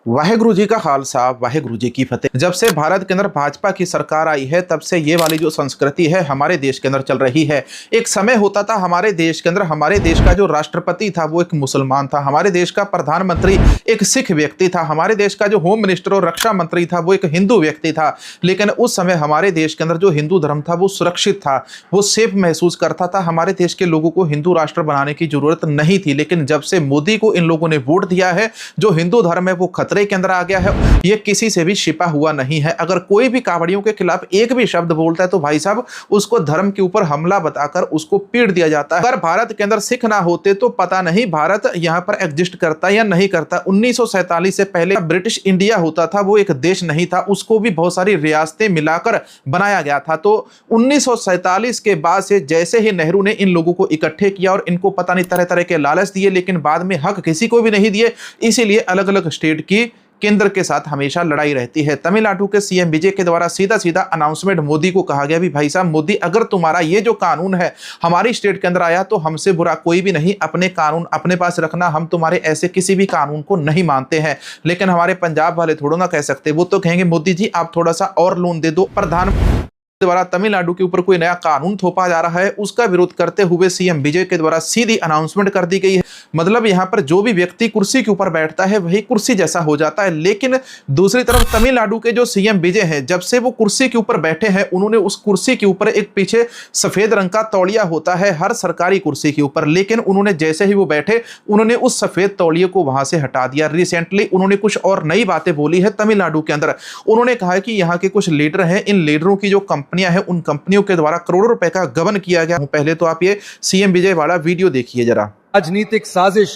वाहेगुरु जी का खालसा, वाहेगुरु जी की फतेह। जब से भारत के अंदर भाजपा की सरकार आई है तब से ये वाली जो संस्कृति है हमारे देश के अंदर चल रही है। एक समय होता था हमारे देश के अंदर, हमारे देश का जो राष्ट्रपति था वो एक मुसलमान था, हमारे देश का प्रधानमंत्री एक सिख व्यक्ति था, हमारे देश का जो होम मिनिस्टर और रक्षा मंत्री था वो एक हिंदू व्यक्ति था। लेकिन उस समय हमारे देश के अंदर जो हिंदू धर्म था वो सुरक्षित था, वो सेफ महसूस करता था। हमारे देश के लोगों को हिंदू राष्ट्र बनाने की जरूरत नहीं थी। लेकिन जब से मोदी को इन लोगों ने वोट दिया है, जो हिंदू धर्म है वो खतरे के अंदर आ गया है। ये किसी से भी छिपा हुआ नहीं है। अगर कोई भी कावड़ियों के खिलाफ एक भी शब्द बोलता है तो भाई साहब उसको धर्म के ऊपर हमला बताकर उसको पीट दिया जाता है। अगर भारत के अंदर सिख ना होते तो पता नहीं भारत यहां पर एग्जिस्ट करता या नहीं करता। 1947 से पहले ब्रिटिश इंडिया होता था, वो एक देश नहीं था, उसको भी बहुत सारी रियासतें मिलाकर बनाया गया था। तो 1947 के बाद से जैसे ही नेहरू ने इन लोगों को इकट्ठे किया और इनको पता नहीं तरह तरह के लालच दिए, लेकिन बाद में हक किसी को भी नहीं दिए। इसीलिए अलग अलग स्टेट की केंद्र के साथ हमेशा लड़ाई रहती है। तमिलनाडु के सीएम विजय के द्वारा सीधा सीधा अनाउंसमेंट मोदी को कहा गया भी भाई साहब मोदी, अगर तुम्हारा ये जो कानून है हमारी स्टेट के अंदर आया तो हमसे बुरा कोई भी नहीं, अपने कानून अपने पास रखना, हम तुम्हारे ऐसे किसी भी कानून को नहीं मानते हैं। लेकिन हमारे पंजाब वाले थोड़ा ना कह सकते, वो तो कहेंगे मोदी जी आप थोड़ा सा और लोन दे दो। प्रधानमंत्री द्वारा तमिलनाडु के ऊपर कोई नया कानून थोपा जा रहा है, उसका विरोध करते हुए सीएम विजय के द्वारा सीधी अनाउंसमेंट कर दी गई है। मतलब यहां पर जो भी व्यक्ति कुर्सी के ऊपर बैठता है वही कुर्सी जैसा हो जाता है। लेकिन दूसरी तरफ तमिलनाडु के जो सीएम विजय हैं, जब से वो कुर्सी के ऊपर बैठे हैं उन्होंने उस कुर्सी के ऊपर एक पीछे सफेद रंग का तौलिया होता है हर सरकारी कुर्सी के ऊपर, लेकिन उन्होंने जैसे ही वो बैठे उन्होंने उस सफेद तौलिए को वहां से हटा दिया। रिसेंटली उन्होंने कुछ और नई बातें बोली है तमिलनाडु के अंदर। उन्होंने कहा कि यहाँ के कुछ लीडर हैं, इन लीडरों की जो कंपनियां हैं उन कंपनियों के द्वारा करोड़ों रुपए का गबन किया गया। पहले तो आप ये सीएम विजय वाला वीडियो देखिए जरा। राजनीतिक साजिश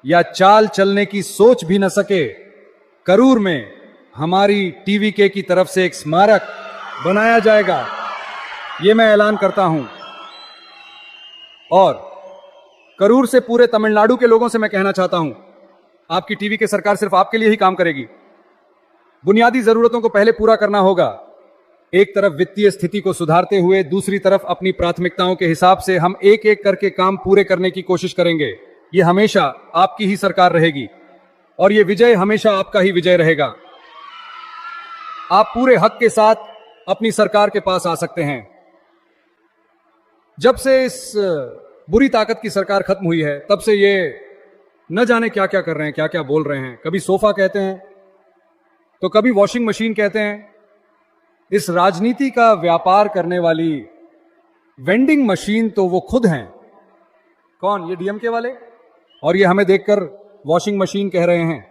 या चाल चलने की सोच भी न सके, करूर में हमारी टीवीके की तरफ से एक स्मारक बनाया जाएगा, ये मैं ऐलान करता हूं। और करूर से पूरे तमिलनाडु के लोगों से मैं कहना चाहता हूं, आपकी टीवीके सरकार सिर्फ आपके लिए ही काम करेगी। बुनियादी जरूरतों को पहले पूरा करना होगा। एक तरफ वित्तीय स्थिति को सुधारते हुए दूसरी तरफ अपनी प्राथमिकताओं के हिसाब से हम एक एक करके काम पूरे करने की कोशिश करेंगे। ये हमेशा आपकी ही सरकार रहेगी और ये विजय हमेशा आपका ही विजय रहेगा। आप पूरे हक के साथ अपनी सरकार के पास आ सकते हैं। जब से इस बुरी ताकत की सरकार खत्म हुई है तब से ये न जाने क्या क्या कर रहे हैं, क्या क्या बोल रहे हैं। कभी सोफा कहते हैं तो कभी वॉशिंग मशीन कहते हैं। इस राजनीति का व्यापार करने वाली वेंडिंग मशीन तो वो खुद हैं। कौन? ये डीएमके वाले। और ये हमें देखकर वॉशिंग मशीन कह रहे हैं।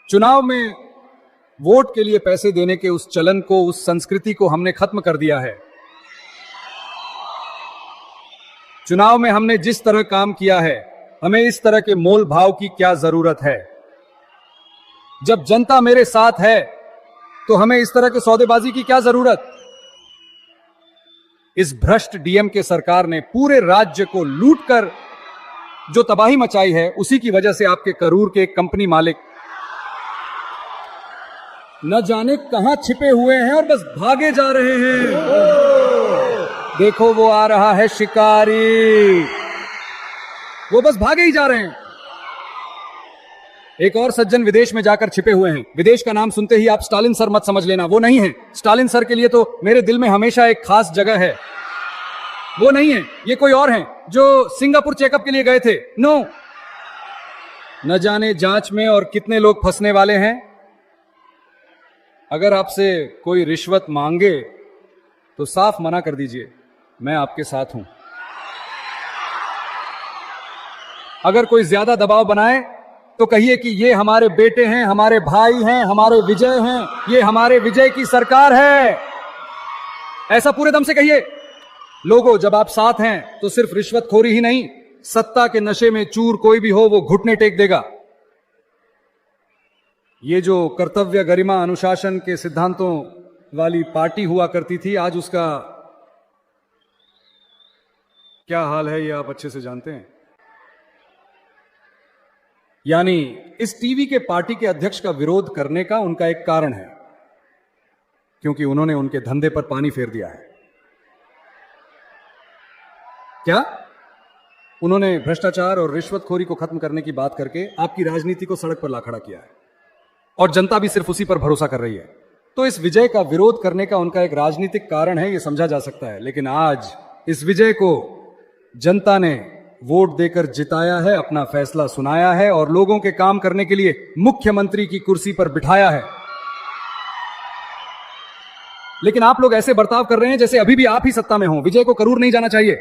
चुनाव में वोट के लिए पैसे देने के उस चलन को, उस संस्कृति को हमने खत्म कर दिया है। चुनाव में हमने जिस तरह काम किया है, हमें इस तरह के मोल भाव की क्या जरूरत है। जब जनता मेरे साथ है तो हमें इस तरह के सौदेबाजी की क्या जरूरत। इस भ्रष्ट डीएमके सरकार ने पूरे राज्य को लूटकर जो तबाही मचाई है, उसी की वजह से आपके करूर के कंपनी मालिक न जाने कहां छिपे हुए हैं और बस भागे जा रहे हैं। देखो वो आ रहा है शिकारी, वो बस भागे ही जा रहे हैं। एक और सज्जन विदेश में जाकर छिपे हुए हैं। विदेश का नाम सुनते ही आप स्टालिन सर मत समझ लेना, वो नहीं है। स्टालिन सर के लिए तो मेरे दिल में हमेशा एक खास जगह है। वो नहीं है, ये कोई और हैं जो सिंगापुर चेकअप के लिए गए थे। नो, न जाने जांच में और कितने लोग फंसने वाले हैं। अगर आपसे कोई रिश्वत मांगे तो साफ मना कर दीजिए, मैं आपके साथ हूं। अगर कोई ज्यादा दबाव बनाए तो कहिए कि ये हमारे बेटे हैं, हमारे भाई हैं, हमारे विजय हैं, ये हमारे विजय की सरकार है। ऐसा पूरे दम से कहिए। लोगों, जब आप साथ हैं तो सिर्फ रिश्वतखोरी ही नहीं, सत्ता के नशे में चूर कोई भी हो वो घुटने टेक देगा। ये जो कर्तव्य, गरिमा, अनुशासन के सिद्धांतों वाली पार्टी हुआ करती थी, आज उसका क्या हाल है ये आप अच्छे से जानते हैं। यानी इस टीवी के पार्टी के अध्यक्ष का विरोध करने का उनका एक कारण है, क्योंकि उन्होंने उनके धंधे पर पानी फेर दिया है। क्या? उन्होंने भ्रष्टाचार और रिश्वतखोरी को खत्म करने की बात करके आपकी राजनीति को सड़क पर ला खड़ा किया है। और जनता भी सिर्फ उसी पर भरोसा कर रही है। तो इस विजय का विरोध करने का उनका एक राजनीतिक कारण है, यह समझा जा सकता है। लेकिन आज इस विजय को जनता ने वोट देकर जिताया है, अपना फैसला सुनाया है और लोगों के काम करने के लिए मुख्यमंत्री की कुर्सी पर बिठाया है। लेकिन आप लोग ऐसे बर्ताव कर रहे हैं जैसे अभी भी आप ही सत्ता में हो। विजय को करूर नहीं जाना चाहिए,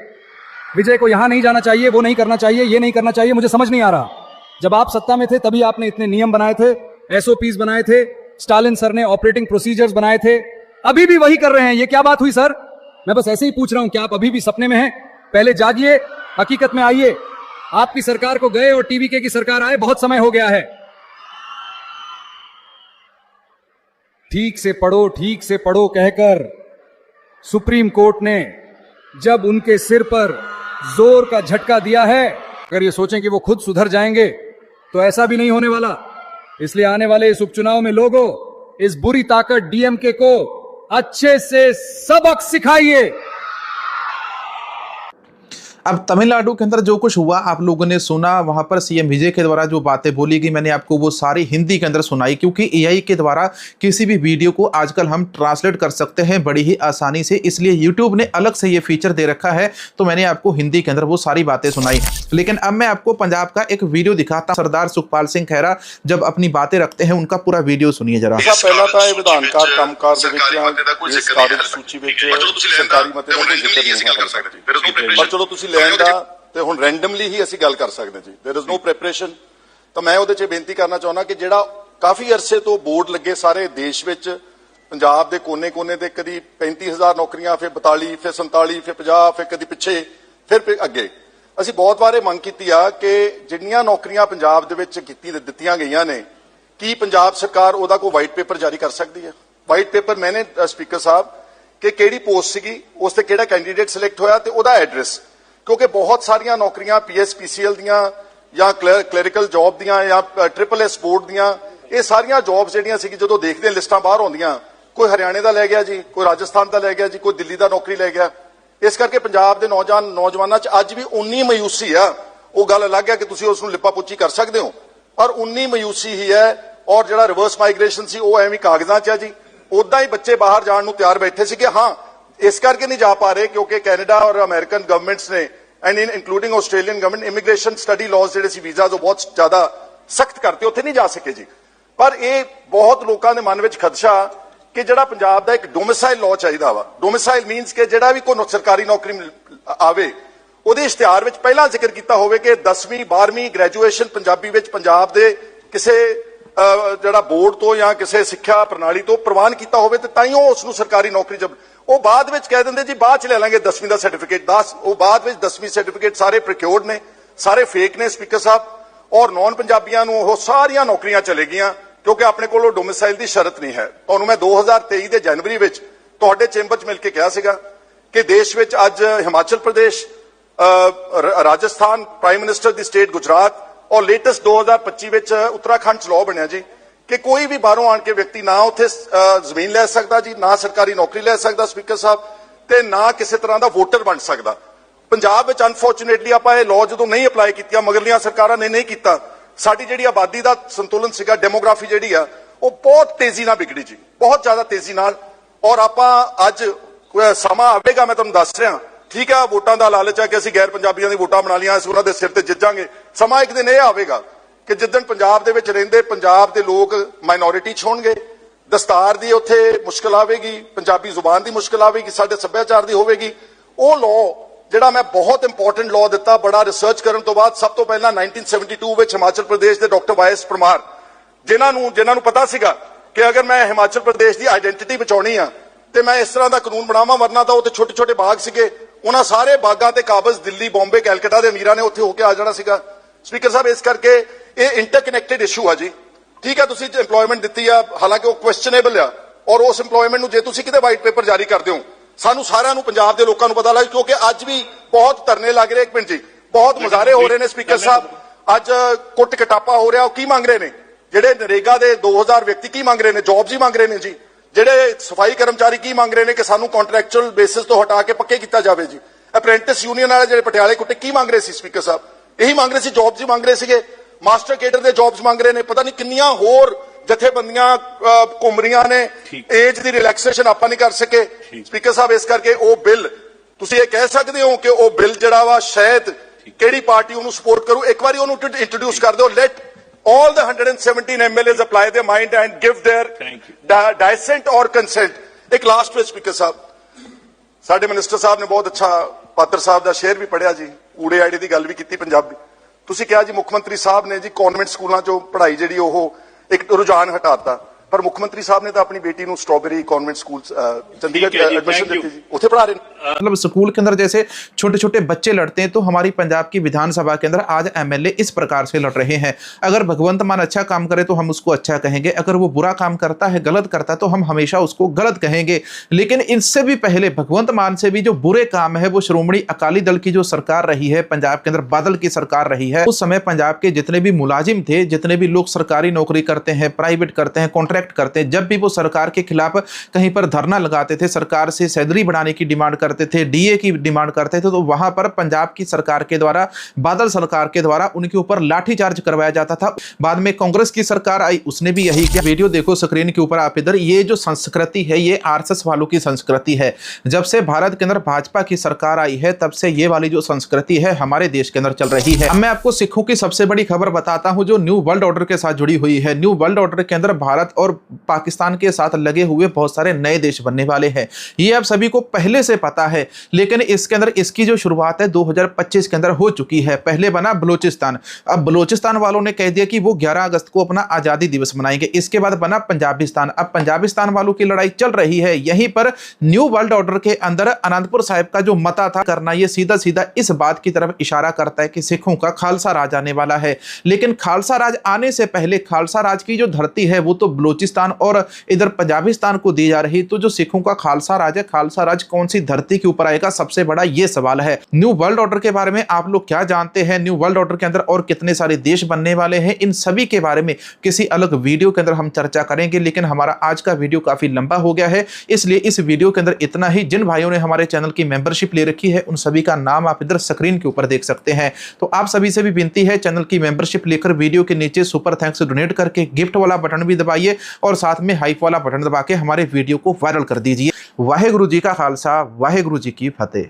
विजय को यहां नहीं जाना चाहिए, वो नहीं करना चाहिए, ये नहीं करना चाहिए। मुझे समझ नहीं आ रहा, जब आप सत्ता में थे तभी आपने इतने नियम बनाए थे, एसओपीज बनाए थे, स्टालिन सर ने ऑपरेटिंग प्रोसीजर्स बनाए थे, अभी भी वही कर रहे हैं। ये क्या बात हुई सर? मैं बस ऐसे ही पूछ रहा हूं, क्या आप अभी भी सपने में हैं? पहले जागिए, हकीकत में आइए। आपकी सरकार को गए और टीवीके की सरकार आए बहुत समय हो गया है। ठीक से पढ़ो कहकर सुप्रीम कोर्ट ने जब उनके सिर पर जोर का झटका दिया है, अगर ये सोचें कि वो खुद सुधर जाएंगे तो ऐसा भी नहीं होने वाला। इसलिए आने वाले इस उपचुनाव में लोगों, इस बुरी ताकत डीएमके को अच्छे से सबक सिखाइए। अब तमिलनाडु के अंदर जो कुछ हुआ आप लोगों ने सुना, वहां पर सीएम विजय के द्वारा जो बातें बोली गई मैंने आपको वो सारी हिंदी के अंदर सुनाई, क्योंकि एआई के द्वारा किसी भी वीडियो को आजकल हम ट्रांसलेट कर सकते हैं बड़ी ही आसानी से, इसलिए यूट्यूब ने अलग से ये फीचर दे रखा है। तो मैंने आपको हिंदी के अंदर वो सारी बातें सुनाई। लेकिन अब मैं आपको पंजाब का एक वीडियो दिखाता हूं। सरदार सुखपाल सिंह खैरा जब अपनी बातें रखते हैं, उनका पूरा वीडियो सुनिए जरा। पहला तो ਇਹ ਵਿਧਾਨਕਾਰ ਕੰਮਕਾਰ ਦੇ ਵਿੱਚ ਇਸ ਕਾਰਜ ਸੂਚੀ ਵਿੱਚ ਸਰਕਾਰੀ ਮਤੇ ਦਾ ਜ਼ਿਕਰ ਨਹੀਂ ਕਰ ਸਕਦੇ, ਪਰ ਚਲੋ ਤੁਸੀਂ ਲੈਣ ਦਾ ਤੇ ਹੁਣ ਰੈਂਡਮਲੀ ਹੀ ਅਸੀਂ ਗੱਲ ਕਰ ਸਕਦੇ ਜੀ। There is no preparation. ਤਾਂ ਮੈਂ ਉਹਦੇ 'ਚ ਬੇਨਤੀ ਕਰਨਾ ਚਾਹੁੰਦਾ ਕਿ ਜਿਹੜਾ ਕਾਫੀ ਅਰਸੇ ਤੋਂ ਬੋਰਡ ਲੱਗੇ ਸਾਰੇ ਦੇਸ਼ ਵਿੱਚ, ਪੰਜਾਬ ਦੇ ਕੋਨੇ-ਕੋਨੇ ਤੇ ਕਦੀ 35000 ਨੌਕਰੀਆਂ, ਫਿਰ 42, ਫਿਰ 47, ਫਿਰ 50, ਫਿਰ ਕਦੀ ਪਿੱਛੇ, ਫਿਰ ਅੱਗੇ। ਅਸੀਂ ਬਹੁਤ ਵਾਰ ਇਹ ਮੰਗ ਕੀਤੀ ਆ ਕਿ ਜਿੰਨੀਆਂ ਨੌਕਰੀਆਂ ਪੰਜਾਬ ਦੇ ਵਿੱਚ ਦਿੱਤੀਆਂ ਗਈਆਂ ਨੇ, ਕੀ ਪੰਜਾਬ ਸਰਕਾਰ ਉਹਦਾ ਕੋਈ ਵਾਈਟ ਪੇਪਰ ਜਾਰੀ ਕਰ ਸਕਦੀ ਹੈ? ਵਾਈਟ ਪੇਪਰ ਮੈਨੇ ਸਪੀਕਰ ਸਾਹਿਬ ਕਿ ਕਿਹੜੀ ਪੋਸਟ ਸੀਗੀ, ਉਸ ਤੇ ਕਿਹੜਾ ਕੈਂਡੀਡੇਟ ਸਿਲੈਕਟ ਹੋਇਆ ਤੇ ਉਹਦਾ ਐਡਰੈਸ, ਕਿਉਂਕਿ ਬਹੁਤ ਸਾਰੀਆਂ ਨੌਕਰੀਆਂ ਪੀਐਸਪੀਸੀਐਲ ਦੀਆਂ ਜਾਂ ਕਲੈਰੀਕਲ ਜੌਬ ਦੀਆਂ ਜਾਂ SSS ਬੋਰਡ ਦੀਆਂ, ਇਹ ਸਾਰੀਆਂ ਜੌਬਸ ਜਿਹੜੀਆਂ ਸੀ ਜਦੋਂ ਦੇਖਦੇ ਲਿਸਟਾਂ ਬਾਹਰ ਆਉਂਦੀਆਂ, ਕੋਈ ਹਰਿਆਣੇ ਦਾ ਲੈ ਗਿਆ ਜੀ, ਕੋਈ ਰਾਜਸਥਾਨ ਦਾ ਲੈ ਗਿਆ ਜੀ, ਕੋਈ ਦਿੱਲੀ ਦਾ ਨੌਕਰੀ ਲੈ ਗਿਆ। ਇਸ ਕਰਕੇ ਪੰਜਾਬ ਦੇ ਨੌਜਵਾਨਾਂ 'ਚ ਅੱਜ ਵੀ 19 ਮਾਯੂਸੀ ਆ। ਉਹ ਗੱਲ ਅਲੱਗ ਹੈ ਕਿ ਤੁਸੀਂ ਉਸ ਨੂੰ ਲਿਪਾ ਪੁੱਚੀ ਕਰ ਸਕਦੇ ਹੋ, ਪਰ 19 ਮਾਯੂਸੀ ਹੀ ਹੈ। ਔਰ ਜਿਹੜਾ ਰਿਵਰਸ ਮਾਈਗ੍ਰੇਸ਼ਨ ਸੀ ਉਹ ਐਵੇਂ ਕਾਗਜ਼ਾਂ 'ਚ ਆ ਜੀ। ਉਦਾਂ ਹੀ ਬੱਚੇ ਬਾਹਰ ਜਾਣ ਨੂੰ ਤਿਆਰ ਬੈਠੇ ਸੀ ਕਿ ਹਾਂ, ਇਸ ਕਰਕੇ ਨਹੀਂ ਜਾ ਪਾ ਰਹੇ ਕਿਉਂਕਿ ਕੈਨੇਡਾ ਔਰ ਅਮਰੀਕਨ ਗਵਰਨਮੈਂਟਸ ਨੇ and including Australian government immigration study ਲਾਜ਼ ਜਿਹੜੇ ਸੀ ਵੀਜ਼ਾ ਉਹ ਬਹੁਤ ਜ਼ਿਆਦਾ ਸਖਤ ਕਰਤੇ, ਉੱਥੇ ਨਹੀਂ ਜਾ ਸਕੇ ਜੀ। ਪਰ ਇਹ ਬਹੁਤ ਲੋਕਾਂ ਦੇ ਮਨ ਵਿੱਚ ਖਦਸ਼ਾ ਕਿ ਜਿਹੜਾ ਪੰਜਾਬ ਦਾ ਇੱਕ ਡੋਮਿਸਾਈਲ ਲਾਅ ਚਾਹੀਦਾ ਵਾ। ਡੋਮਿਸਾਈਲ ਮੀਨਸ ਕਿ ਜਿਹੜਾ ਵੀ ਕੋਈ ਸਰਕਾਰੀ ਨੌਕਰੀ ਆਵੇ ਉਹਦੇ ਇਸ਼ਤਿਹਾਰ ਵਿੱਚ ਪਹਿਲਾਂ ਜ਼ਿਕਰ ਕੀਤਾ ਹੋਵੇ ਕਿ 10ਵੀਂ 12ਵੀਂ ਗ੍ਰੈਜੂਏਸ਼ਨ ਪੰਜਾਬੀ ਵਿੱਚ ਪੰਜਾਬ ਦੇ ਕਿਸੇ ਜਿਹੜਾ ਬੋਰਡ ਤੋਂ ਜਾਂ ਕਿਸੇ ਸਿੱਖਿਆ ਪ੍ਰਣਾਲੀ ਤੋਂ ਪ੍ਰਵਾਨ ਕੀਤਾ ਹੋਵੇ ਤੇ ਤਾਂ ਹੀ ਉਹ ਉਸ ਨੂੰ ਸਰਕਾਰੀ ਨੌਕਰੀ ਜਬ ਉਹ ਬਾਅਦ ਵਿੱਚ ਕਹਿ ਦਿੰਦੇ ਜੀ ਬਾਅਦ ਚ ਲੈ ਲਾਂਗੇ 10ਵੀਂ ਦਾ ਸਰਟੀਫਿਕੇਟ। ਉਹ ਬਾਅਦ ਵਿੱਚ 10ਵੀਂ ਸਰਟੀਫਿਕੇਟ ਸਾਰੇ ਪ੍ਰੋਕਿਉਰਡ ਨੇ, ਸਾਰੇ ਫੇਕ ਨੇ ਸਪੀਕਰ ਸਾਹਿਬ। ਔਰ ਨੌਨ ਪੰਜਾਬੀਆਂ ਨੂੰ ਉਹ ਸਾਰੀਆਂ ਨੌਕਰੀਆਂ ਚਲੇ ਗਈਆਂ ਕਿਉਂਕਿ ਆਪਣੇ ਕੋਲ ਡੋਮਿਸਾਈਲ ਦੀ ਸ਼ਰਤ ਨਹੀਂ ਹੈ। ਤੁਹਾਨੂੰ ਮੈਂ 2023 ਦੇ ਜਨਵਰੀ ਵਿੱਚ ਤੁਹਾਡੇ ਚੈਂਬਰ 'ਚ ਮਿਲ ਕੇ ਕਿਹਾ ਸੀਗਾ ਕਿ ਦੇਸ਼ ਵਿੱਚ ਅੱਜ ਹਿਮਾਚਲ ਪ੍ਰਦੇਸ਼, ਰਾਜਸਥਾਨ, ਪ੍ਰਾਈਮ ਮਿਨਿਸਟਰ ਦੀ ਸਟੇਟ ਗੁਜਰਾਤ ਔਰ ਲੇਟੈਸਟ 2025 ਵਿੱਚ ਉੱਤਰਾਖੰਡ 'ਚ ਲਾਅ ਬਣਿਆ ਜੀ ਕਿ ਕੋਈ ਵੀ ਬਾਹਰੋਂ ਆਣ ਕੇ ਵਿਅਕਤੀ ਨਾ ਉੱਥੇ ਜ਼ਮੀਨ ਲੈ ਸਕਦਾ ਜੀ, ਨਾ ਸਰਕਾਰੀ ਨੌਕਰੀ ਲੈ ਸਕਦਾ ਸਪੀਕਰ ਸਾਹਿਬ, ਤੇ ਨਾ ਕਿਸੇ ਤਰ੍ਹਾਂ ਦਾ ਵੋਟਰ ਬਣ ਸਕਦਾ। ਪੰਜਾਬ ਵਿੱਚ ਅਨਫੋਰਚੂਨੇਟਲੀ ਆਪਾਂ ਇਹ ਲਾਅ ਜਦੋਂ ਨਹੀਂ ਅਪਲਾਈ ਕੀਤੀਆਂ, ਮਗਰਲੀਆਂ ਸਰਕਾਰਾਂ ਨੇ ਨਹੀਂ ਕੀਤਾ, ਸਾਡੀ ਜਿਹੜੀ ਆਬਾਦੀ ਦਾ ਸੰਤੁਲਨ ਸੀਗਾ, ਡੈਮੋਗ੍ਰਾਫੀ ਜਿਹੜੀ ਆ ਉਹ ਬਹੁਤ ਤੇਜ਼ੀ ਨਾਲ ਵਿਗੜੀ ਜੀ, ਬਹੁਤ ਜ਼ਿਆਦਾ ਤੇਜ਼ੀ ਨਾਲ। ਔਰ ਆਪਾਂ ਅੱਜ ਸਮਾਂ ਆਵੇਗਾ, ਮੈਂ ਤੁਹਾਨੂੰ ਦੱਸ ਰਿਹਾ, ਠੀਕ ਆ ਵੋਟਾਂ ਦਾ ਲਾਲਚ ਹੈ ਕਿ ਅਸੀਂ ਗੈਰ ਪੰਜਾਬੀਆਂ ਦੀ ਵੋਟਾਂ ਬਣਾ ਲੀਆਂ, ਅਸੀਂ ਉਹਨਾਂ ਦੇ ਸਿਰ ਤੇ ਜਿੱਤਾਂਗੇ। ਸਮਾਂ ਇੱਕ ਦਿਨ ਇਹ ਆਵੇਗਾ ਕਿ ਜਿੱਦਣ ਪੰਜਾਬ ਦੇ ਵਿੱਚ ਰਹਿੰਦੇ ਪੰਜਾਬ ਦੇ ਲੋਕ ਮਾਈਨੋਰਿਟੀ 'ਚ ਹੋਣਗੇ, ਦਸਤਾਰ ਦੀ ਉੱਥੇ ਮੁਸ਼ਕਲ ਆਵੇਗੀ, ਪੰਜਾਬੀ ਜ਼ੁਬਾਨ ਦੀ ਮੁਸ਼ਕਲ ਆਵੇਗੀ, ਸਾਡੇ ਸੱਭਿਆਚਾਰ ਦੀ ਹੋਵੇਗੀ। ਉਹ ਲਾਅ ਜਿਹੜਾ ਮੈਂ ਬਹੁਤ ਇੰਪੋਰਟੈਂਟ ਲਾਅ ਦਿੱਤਾ ਬੜਾ ਰਿਸਰਚ ਕਰਨ ਤੋਂ ਬਾਅਦ, ਸਭ ਤੋਂ ਪਹਿਲਾਂ 1972 ਵਿੱਚ ਹਿਮਾਚਲ ਪ੍ਰਦੇਸ਼ ਦੇ ਡਾਕਟਰ ਵਾਈਐਸ ਪਰਮਾਰ, ਜਿਨ੍ਹਾਂ ਨੂੰ ਪਤਾ ਸੀਗਾ ਕਿ ਅਗਰ ਮੈਂ ਹਿਮਾਚਲ ਪ੍ਰਦੇਸ਼ ਦੀ ਆਇਡੈਂਟੀਟੀ ਬਚਾਉਣੀ ਆ ਤੇ ਮੈਂ ਇਸ ਤਰ੍ਹਾਂ ਦਾ ਕਾਨੂੰਨ ਬਣਾਵਾਂ, ਵਰਨਾ ਤਾਂ ਉਹ ਤੇ ਛੋਟੇ ਛੋਟੇ ਬਾਗ ਸੀਗੇ, ਉਹਨਾਂ ਸਾਰੇ ਬਾਗਾਂ ਤੇ ਕਾਬਜ਼ ਦਿੱਲੀ, ਬੰਬੇ, ਕੈਲਕਟਾ ਦੇ ਅਮੀਰਾਂ ਨੇ ਉੱਥੇ ਹੋ ਕੇ ਆ ਜਾਣਾ ਸੀਗਾ ਸਪੀਕਰ ਸਾਹਿਬ। ਇਸ ਕਰਕੇ ਇਹ ਇੰਟਰਕਨੈਕਟਡ ਇਸ਼ੂ ਆ ਜੀ। ਠੀਕ ਹੈ, ਤੁਸੀਂ ਇੰਪਲੋਇਮੈਂਟ ਦਿੱਤੀ ਆ, ਹਾਲਾਂਕਿ ਉਹ ਕੁਐਸਚਨੇਬਲ ਆ, ਔਰ ਉਸ ਇੰਪਲੋਇਮੈਂਟ ਨੂੰ ਜੇ ਤੁਸੀਂ ਕਿਤੇ ਵਾਈਟ ਪੇਪਰ ਜਾਰੀ ਕਰਦੇ ਹੋ, ਸਾਨੂੰ ਸਾਰਿਆਂ ਨੂੰ, ਪੰਜਾਬ ਦੇ ਲੋਕਾਂ ਨੂੰ ਪਤਾ ਲੱਗ, ਕਿਉਂਕਿ ਅੱਜ ਵੀ ਬਹੁਤ ਧਰਨੇ ਲੱਗ ਰਹੇ, ਇੱਕ ਮਿੰਟ ਜੀ, ਬਹੁਤ ਮੁਜ਼ਾਹਰੇ ਹੋ ਰਹੇ ਨੇ ਸਪੀਕਰ ਸਾਹਿਬ, ਅੱਜ ਕੁੱਟ ਕਟਾਪਾ ਹੋ ਰਿਹਾ। ਉਹ ਕੀ ਮੰਗ ਰਹੇ ਨੇ? ਜਿਹੜੇ ਨਰੇਗਾ ਦੇ 2000 ਵਿਅਕਤੀ ਕੀ ਮੰਗ ਰਹੇ ਨੇ? ਜੌਬਸ ਹੀ ਮੰਗ ਰਹੇ ਨੇ ਜੀ। ਜਿਹੜੇ ਸਫਾਈ ਕਰਮਚਾਰੀ ਕੀ ਮੰਗ ਰਹੇ ਨੇ ਕਿ ਸਾਨੂੰ ਕੰਟਰੈਕਚੁਅਲ ਬੇਸਿਸ ਤੋਂ ਹਟਾ ਕੇ ਪੱਕੇ ਕੀਤਾ ਜਾਵੇ ਜੀ। ਅਪ੍ਰੈਂਟਿਸ ਯੂਨੀਅਨ ਵਾਲੇ ਜਿਹੜੇ ਪਟਿਆਲੇ ਕੁੱਟੇ ਕੀ ਮੰਗ ਰਹੇ ਸੀ ਸਪੀਕਰ ਸਾਹਿਬ? ਇਹੀ ਮੰਗ ਰਹੇ ਸੀ, ਜੌਬਸ ਹੀ ਮੰਗ ਰਹੇ ਸੀਗੇ। ਮਾਸਟਰ ਕੇਡਰ ਦੇ ਜੌਬਸ ਮੰਗ ਰਹੇ ਨੇ, ਪਤਾ ਨਹੀਂ ਕਿੰਨੀਆਂ ਹੋਰ ਜਥੇਬੰਦੀਆਂ ਘੁੰਮ ਰਹੀਆਂ ਨੇ ਏਜ ਦੀ ਰਿਲੈਕਸੇਸ਼ਨ ਆਪਾਂ ਨਹੀਂ ਕਰ ਸਕੇ ਸਪੀਕਰ ਸਾਹਿਬ ਇਸ ਕਰਕੇ ਉਹ ਬਿੱਲ ਤੁਸੀਂ ਇਹ ਕਹਿ ਸਕਦੇ ਹੋ ਕਿ ਉਹ ਬਿੱਲ ਜਿਹੜਾ ਵਾ ਸ਼ਾਇਦ ਕਿਹੜੀ ਪਾਰਟੀ ਉਹਨੂੰ ਸਪੋਰਟ ਕਰੂ ਇੱਕ ਵਾਰੀ ਉਹਨੂੰ ਇੰਟਰੋਡਿਊਸ ਕਰ ਦਿਓ light all the 117 MLAs apply their mind and give their dissent or consent ਇੱਕ ਲਾਸਟ ਵਿੱਚ ਸਪੀਕਰ ਸਾਹਿਬ ਸਾਡੇ ਮਿਨਿਸਟਰ ਸਾਹਿਬ ਨੇ ਬਹੁਤ ਅੱਛਾ ਪਾਤਰ ਸਾਹਿਬ ਦਾ ਸ਼ੇਰ ਵੀ ਪੜਿਆ ਜੀ ਊੜੇ ਆਈਡੀ ਦੀ ਗੱਲ ਵੀ ਕੀਤੀ ਪੰਜਾਬੀ ਤੁਸੀਂ ਕਿਹਾ ਜੀ ਮੁੱਖ ਮੰਤਰੀ ਸਾਹਿਬ ਨੇ ਜੀ ਕਨਵੈਂਟ ਸਕੂਲਾਂ ਚੋਂ ਪੜ੍ਹਾਈ ਜਿਹੜੀ ਉਹ ਇੱਕ ਰੁਝਾਨ ਹਟਾਤਾ ਪਰ ਮੁੱਖ ਮੰਤਰੀ ਸਾਹਿਬ ਨੇ ਤਾਂ अपनी बेटी ਨੂੰ Strawberry Convent School Chandigarh admission दी थी उसे पढ़ा रहे मतलब स्कूल के अंदर जैसे छोटे छोटे बच्चे लड़ते हैं तो हमारी पंजाब की विधानसभा के अंदर आज एमएलए इस प्रकार से लड़ रहे हैं। अगर भगवंत मान अच्छा काम करे तो हम उसको अच्छा कहेंगे, अगर वो बुरा काम करता है गलत करता है तो हम हमेशा उसको गलत कहेंगे। लेकिन इससे भी पहले भगवंत मान से भी जो बुरे काम है वो श्रोमणी अकाली दल की जो सरकार रही है पंजाब के अंदर बादल की सरकार रही है उस समय पंजाब के जितने भी मुलाजिम थे जितने भी लोग सरकारी नौकरी करते हैं प्राइवेट करते हैं कॉन्ट्रैक्ट करते हैं जब भी वो सरकार के खिलाफ कहीं पर धरना लगाते थे सरकार से सैलरी बढ़ाने की डिमांड करते थे डीए की डिमांड करते थे तो वहां पर पंजाब की सरकार के द्वारा बादल सरकार के द्वारा उनके ऊपर लाठीचार्ज करवाया जाता था। बाद में कांग्रेस की सरकार आई उसने भी यही किया। वीडियो देखो स्क्रीन के ऊपर आप इधर ये जो संस्कृति है ये आरएसएस वालों की संस्कृति है। जब से भारत के अंदर भाजपा की सरकार आई है तब से ये वाली जो संस्कृति है हमारे देश के अंदर चल रही है। अब मैं आपको सिखों की सबसे बड़ी खबर बताता हूं जो न्यू वर्ल्ड ऑर्डर के साथ जुड़ी हुई है। न्यू वर्ल्ड ऑर्डर के अंदर भारत और पाकिस्तान के साथ लगे हुए बहुत सारे नए देश बनने वाले हैं। ये आप सभी को पहले से पता है लेकिन इसके अंदर इसकी जो शुरुआत है 2025 के अंदर हो चुकी है। पहले बना बलूचिस्तान, अब बलूचिस्तान वालों ने कह दिया कि वो 11 अगस्त को अपना आजादी दिवस मनाएंगे। इसके बाद बना पंजाबिस्तान, अब पंजाबिस्तान वालों की लड़ाई चल रही है। यहीं पर न्यू वर्ल्ड ऑर्डर के अंदर आनंदपुर साहिब का जो मता था करना ये सीधा सीधा इस बात की तरफ इशारा करता है कि सिखों का खालसा राज आने वाला है। लेकिन खालसा राज आने से पहले खालसा राज की जो धरती है वो तो बलूचिस्तान और इधर पंजाबिस्तान को दी जा रही, तो जो सिखों का खालसा राज है खालसा राज कौन सी धरती के ऊपर आएगा सबसे बड़ा ये सवाल है। न्यू वर्ल्ड ऑर्डर के बारे में आप लोग क्या जानते हैं, न्यू वर्ल्ड ऑर्डर के अंदर और कितने सारे देश बनने वाले हैं, इन सभी के बारे में किसी अलग वीडियो के अंदर हम चर्चा करेंगे। लेकिन हमारा आज का वीडियो काफी लंबा हो गया है इसलिए इस वीडियो के अंदर इतना ही। जिन भाइयों ने हमारे चैनल की मेंबरशिप ले रखी है उन सभी का नाम आप इधर स्क्रीन के ऊपर देख सकते हैं। तो आप सभी से भी विनती है चैनल की मेंबरशिप लेकर वीडियो के नीचे सुपर थैंक्स डोनेट करके गिफ्ट वाला बटन भी दबाइए और साथ में हाइप वाला बटन दबा के हमारे वीडियो को वायरल कर दीजिए। वाहेगुरु जी का खालसा वाहेगुरु जी की फतेह।